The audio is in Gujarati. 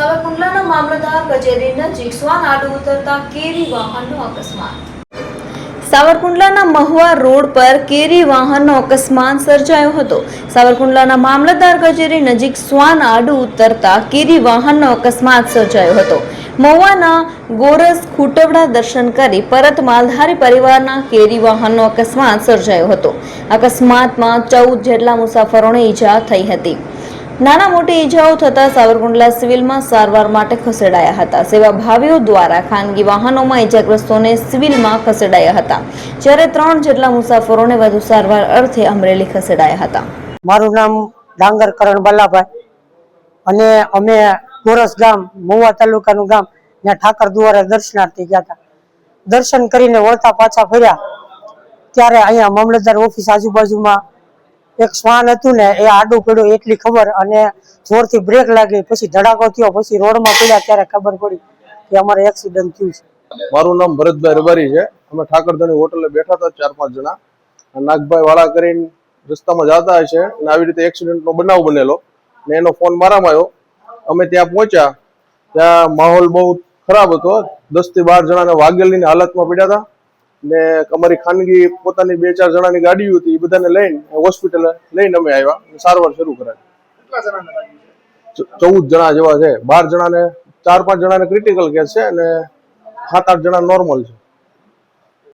સાવરકુંડલાના મામલતદાર કચેરી નજીક શ્વાન આડું ઉતરતા કેરી વાહનનો અકસ્માત। સાવરકુંડલાના મહુવા રોડ પર કેરી વાહનનો અકસ્માત સર્જાયો હતો। સાવરકુંડલાના મામલતદાર કચેરી નજીક શ્વાન આડું ઉતરતા કેરી વાહનનો અકસ્માત સર્જાયો હતો। મહુવાના ગોરસ ખૂટવડા દર્શન કરી પરત માલધારી પરિવારના કેરી વાહનનો અકસ્માત સર્જાયો હતો। અકસ્માતમાં 14 જેટલા મુસાફરોને ઈજા થઈ હતી। નાના મોટી ઈજાઓ થતા સાવરકુંડલા સિવિલમાં સારવાર માટે ખસેડાયા હતા। સેવાભાવીઓ દ્વારા ખાનગી વાહનોમાં ઈજાગ્રસ્તોને સિવિલમાં ખસેડાયા હતા, જ્યારે 3 જેટલા મુસાફરોને વધુ સારવાર અર્થે અમરેલી ખસેડાયા હતા। મારું નામ ડાંગર કરણ બલ્લાભાઈ અને અમે ગોરસ ગામ મહુવા તાલુકાનું ગામ ત્યાં ઠાકર દ્વારે દર્શનાર્થે ગયા હતા। દર્શન કરીને વળતા પાછા ફર્યા ત્યારે અહીંયા મામલતદાર ઓફિસ આજુબાજુમાં એક શ્વાન હતું ને એ આડું પડ્યું એટલી ખબર, અને જોરથી બ્રેક લાગી, પછી ધડાકો થયો, પછી રોડમાં પડ્યા ત્યારે ખબર પડી કે અમારે એક્સિડન્ટ થયું છે। મારું નામ ભરતભાઈ રબારી છે। અમે ઠાકરધણી હોટલે બેઠા હતા 4-5 જણા, નાગભાઈ વાળા કરીને રસ્તામાં જતા હશે અને આવી રીતે એક્સિડન્ટનો બનાવ બનેલો ને એનો ફોન મારામાં આવ્યો। અમે ત્યાં પહોંચ્યા, ત્યાં માહોલ બહુ ખરાબ હતો। 10 થી 12 જણાને વાગેલીની હાલતમાં પડ્યા હતા ને અમારી ખાનગી પોતાની 2-4 જણાની ગાડીઓ હતી, એ બધાને લઈને હોસ્પિટલે લઈને અમે આવ્યા, સારવાર શરૂ કરાવી। 14 જણા જેવા છે। 12 જણાને 4-5 જણાને ક્રિટિકલ કેસ છે અને 7-8 જણા નોર્મલ છે।